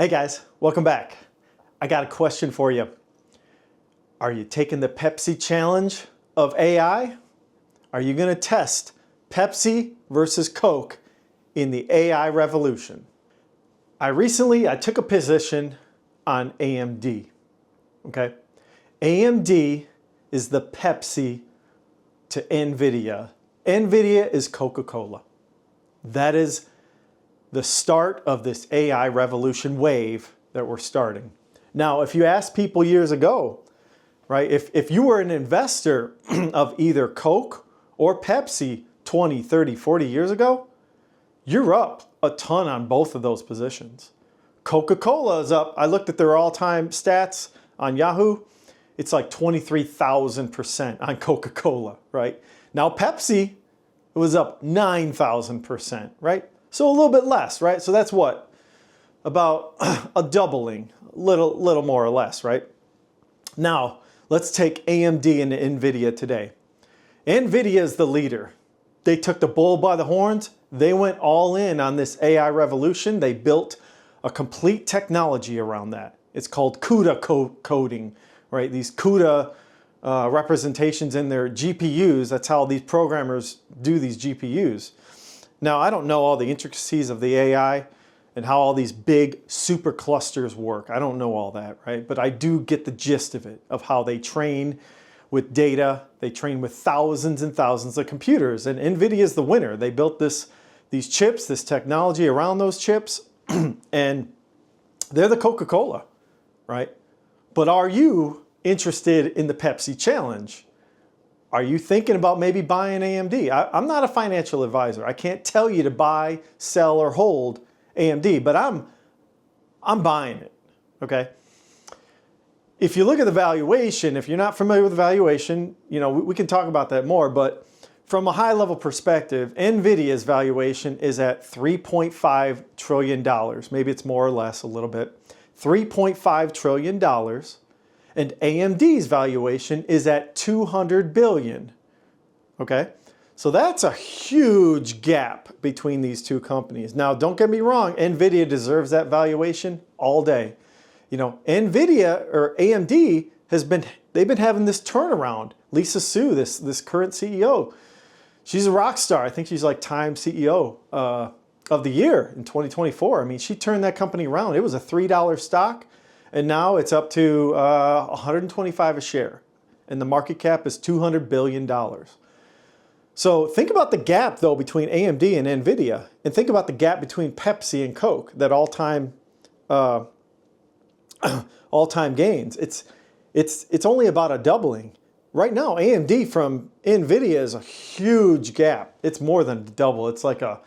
Hey guys, welcome back. I got a question for you. Are you taking the Pepsi Challenge of AI? Are you going to test Pepsi versus Coke in the AI revolution? I took a position on AMD. Okay? AMD is the Pepsi to NVIDIA. NVIDIA is Coca-Cola. That is the start of this AI revolution wave that we're starting. Now, if you asked people years ago, right, if you were an investor of either Coke or Pepsi 20, 30, 40 years ago, you're up a ton on both of those positions. Coca-Cola is up. I looked at their all-time stats on Yahoo. It's like 23,000% on Coca-Cola, right? Now Pepsi, it was up 9,000%, right? So a little bit less, right? So that's what? About a doubling, little more or less, right? Now, let's take AMD and NVIDIA today. NVIDIA is the leader. They took the bull by the horns. They went all in on this AI revolution. They built a complete technology around that. It's called CUDA coding, right? These CUDA representations in their GPUs. That's how these programmers do these GPUs. Now, I don't know all the intricacies of the AI and how all these big super clusters work. I don't know all that, right? But I do get the gist of it, of how they train with data. They train with thousands and thousands of computers, and NVIDIA is the winner. They built these chips, this technology around those chips, and they're the Coca-Cola, right? But are you interested in the Pepsi Challenge? Are you thinking about maybe buying AMD? I'm not a financial advisor. I can't tell you to buy, sell, or hold AMD, but I'm buying it, okay? If you look at the valuation, if you're not familiar with the valuation, you know, we can talk about that more, but from a high level perspective, NVIDIA's valuation is at $3.5 trillion. Maybe it's more or less a little bit. $3.5 trillion. And AMD's valuation is at $200 billion. Okay? So that's a huge gap between these two companies. Now, don't get me wrong, NVIDIA deserves that valuation all day. You know, NVIDIA or AMD they've been having this turnaround. Lisa Su, this current CEO, she's a rock star. I think she's like Time CEO of the year in 2024. I mean, she turned that company around. It was a $3 stock. And now it's up to 125 a share. And the market cap is $200 billion. So think about the gap, though, between AMD and NVIDIA. And think about the gap between Pepsi and Coke, that all-time gains. It's only about a doubling. Right now, AMD from NVIDIA is a huge gap. It's more than double. It's like a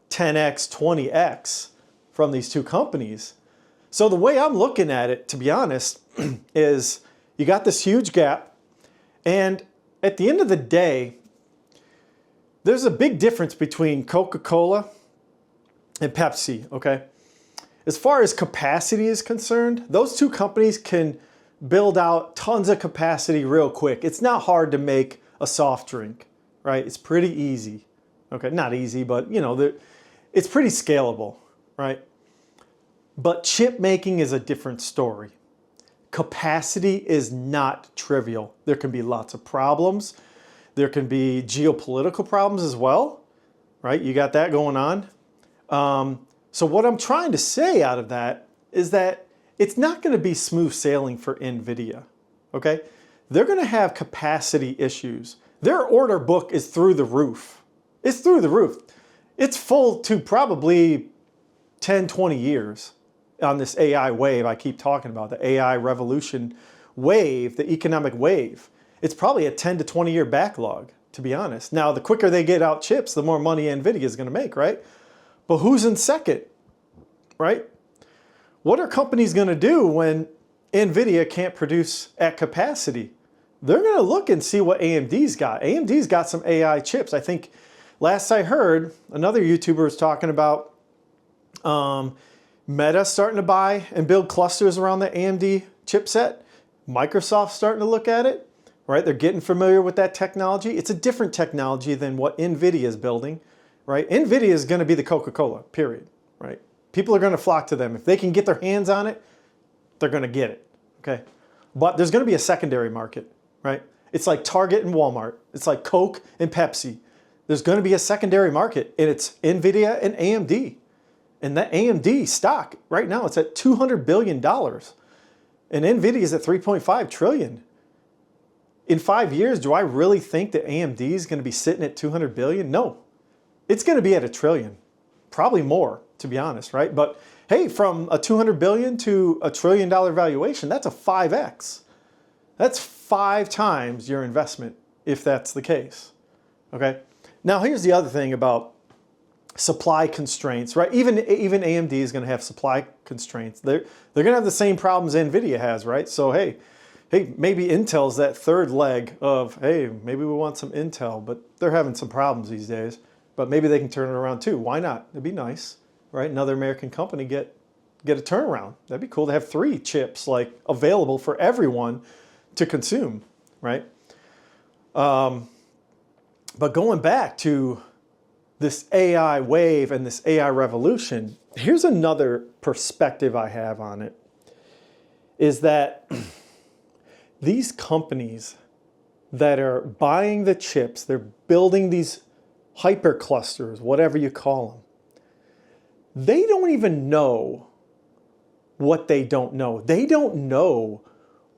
10x, 20x from these two companies. So the way I'm looking at it, to be honest, is you got this huge gap, and at the end of the day, there's a big difference between Coca-Cola and Pepsi, okay? As far as capacity is concerned, those two companies can build out tons of capacity real quick. It's not hard to make a soft drink, right? It's pretty easy, okay? Not easy, but you know, it's pretty scalable, right? But chip making is a different story. Capacity is not trivial. There can be lots of problems. There can be geopolitical problems as well, right? You got that going on. So what I'm trying to say out of that is that it's not going to be smooth sailing for NVIDIA, okay? They're going to have capacity issues. Their order book is through the roof. It's through the roof. It's full to probably 10, 20 years. On this AI wave I keep talking about, the AI revolution wave, the economic wave. It's probably a 10 to 20 year backlog, to be honest. Now, the quicker they get out chips, the more money NVIDIA is going to make, right? But who's in second, right? What are companies going to do when NVIDIA can't produce at capacity? They're going to look and see what AMD's got. AMD's got some AI chips. I think last I heard, another YouTuber was talking about Meta starting to buy and build clusters around the AMD chipset. Microsoft's starting to look at it, right? They're getting familiar with that technology. It's a different technology than what NVIDIA is building, right? NVIDIA is going to be the Coca-Cola, period, right? People are going to flock to them. If they can get their hands on it, they're going to get it, okay? But there's going to be a secondary market, right? It's like Target and Walmart. It's like Coke and Pepsi. There's going to be a secondary market, and it's NVIDIA and AMD. And that AMD stock, right now, it's at $200 billion. And NVIDIA is at $3.5 trillion. In 5 years, do I really think that AMD is going to be sitting at $200 billion? No. It's going to be at $1 trillion. Probably more, to be honest, right? But hey, from a $200 billion to $1 trillion valuation, that's a 5x. That's 5 times your investment, if that's the case, okay? Now, here's the other thing about supply constraints, right? Even AMD is going to have supply constraints. They're going to have the same problems NVIDIA has, right? So, hey, maybe Intel's that third leg of, hey, maybe we want some Intel, but they're having some problems these days. But maybe they can turn it around too. Why not? It'd be nice, right? Another American company get a turnaround. That'd be cool to have 3 chips like available for everyone to consume, right? But going back to this AI wave and this AI revolution, here's another perspective I have on it, is that these companies that are buying the chips, they're building these hyperclusters, whatever you call them, they don't even know what they don't know. They don't know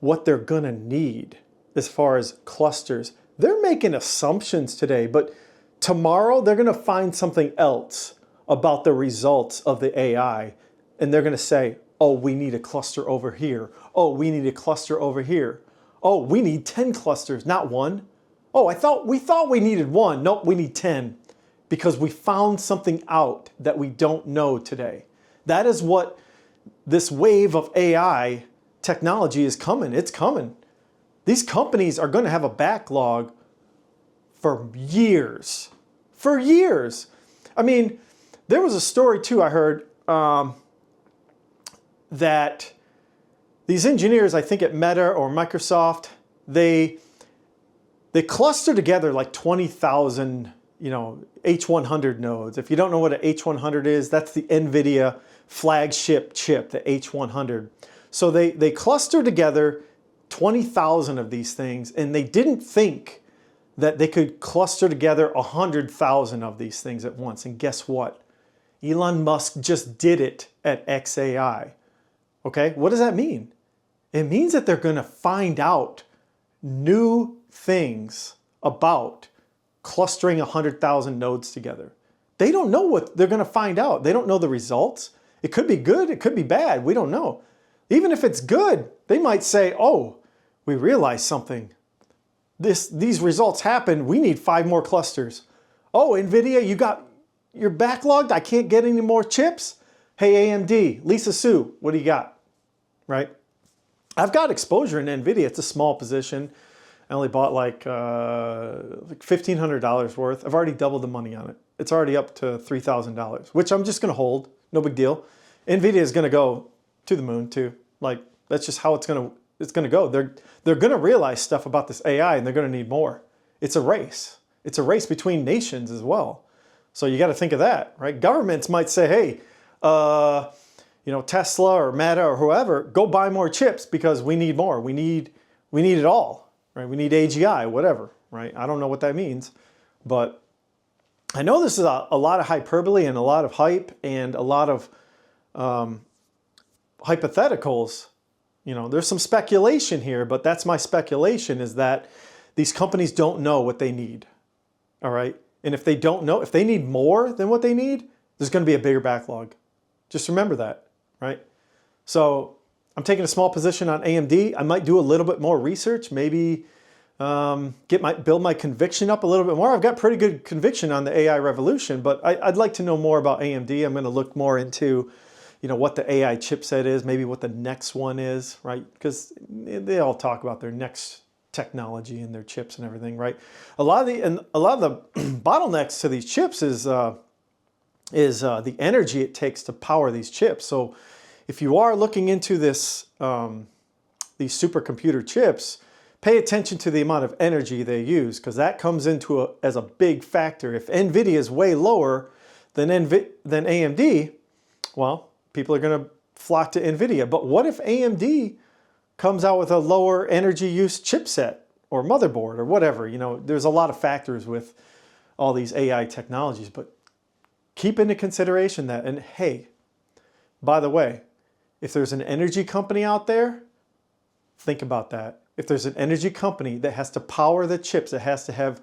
what they're gonna need as far as clusters. They're making assumptions today, but tomorrow they're gonna find something else about the results of the AI, and they're gonna say, oh, we need a cluster over here. Oh, we need a cluster over here. Oh, we need 10 clusters, not 1. Oh, we thought we needed 1. Nope, we need 10 because we found something out that we don't know today. That is what this wave of AI technology is coming. It's coming. These companies are going to have a backlog for years. For years. I mean, there was a story too I heard that these engineers, I think at Meta or Microsoft, they cluster together like 20,000, H100 nodes. If you don't know what an H100 is, that's the NVIDIA flagship chip, the H100. So they cluster together 20,000 of these things, and they didn't think that they could cluster together 100,000 of these things at once. And guess what? Elon Musk just did it at XAI. Okay, what does that mean? It means that they're going to find out new things about clustering 100,000 nodes together. They don't know what they're going to find out. They don't know the results. It could be good, it could be bad, we don't know. Even if it's good, they might say, oh, we realized something. These results happened, we need 5 more clusters. Oh, NVIDIA, you're backlogged, I can't get any more chips? Hey, AMD, Lisa Su, what do you got? Right? I've got exposure in NVIDIA, it's a small position. I only bought like $1,500 worth. I've already doubled the money on it. It's already up to $3,000, which I'm just gonna hold, no big deal. NVIDIA is gonna go to the moon too. Like, that's just how it's gonna go. They're gonna realize stuff about this AI and they're gonna need more. It's a race. It's a race between nations as well. So you gotta think of that, right? Governments might say, hey, Tesla or Meta or whoever, go buy more chips because we need more. We need it all, right? We need AGI, whatever, right? I don't know what that means, but I know this is a lot of hyperbole and a lot of hype and a lot of hypotheticals. There's some speculation here, but that's my speculation, is that these companies don't know what they need, all right? And if they don't know, if they need more than what they need, there's going to be a bigger backlog. Just remember that, right? So I'm taking a small position on AMD. I might do a little bit more research, maybe build my conviction up a little bit more. I've got pretty good conviction on the AI revolution, but I'd like to know more about AMD. I'm going to look more into, what the AI chipset is, maybe what the next one is, right? Because they all talk about their next technology and their chips and everything, right? A lot of the bottlenecks to these chips is the energy it takes to power these chips. So if you are looking into this, these supercomputer chips, pay attention to the amount of energy they use, because that comes into as a big factor. If NVIDIA is way lower than AMD, well, people are going to flock to NVIDIA. But what if AMD comes out with a lower energy use chipset or motherboard or whatever? You know, there's a lot of factors with all these AI technologies, but keep into consideration that. And hey, by the way, if there's an energy company out there, think about that. If there's an energy company that has to power the chips, it has to have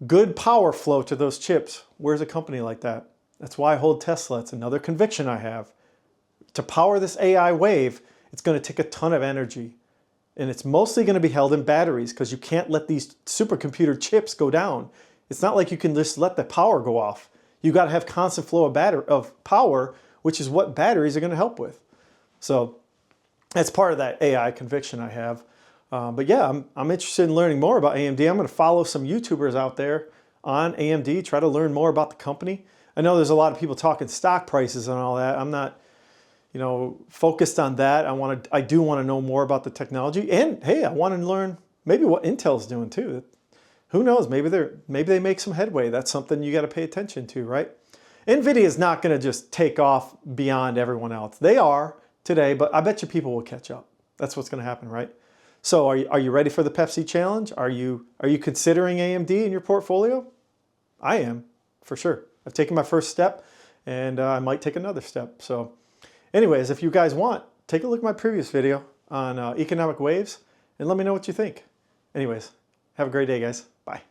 good power flow to those chips, where's a company like that? That's why I hold Tesla. It's another conviction I have. To power this AI wave, it's going to take a ton of energy. And it's mostly going to be held in batteries because you can't let these supercomputer chips go down. It's not like you can just let the power go off. You got to have constant flow of power, which is what batteries are going to help with. So that's part of that AI conviction I have. But yeah, I'm interested in learning more about AMD. I'm going to follow some YouTubers out there on AMD, try to learn more about the company. I know there's a lot of people talking stock prices and all that. I'm not, you know, focused on that. I do want to know more about the technology. And hey, I want to learn maybe what Intel's doing too. Who knows? Maybe they make some headway. That's something you got to pay attention to, right? NVIDIA is not going to just take off beyond everyone else. They are today, but I bet you people will catch up. That's what's going to happen, right? So are you ready for the Pepsi Challenge? Are you considering AMD in your portfolio? I am, for sure. I've taken my first step, and I might take another step. So anyways, if you guys want, take a look at my previous video on economic waves, and let me know what you think. Anyways, have a great day, guys. Bye.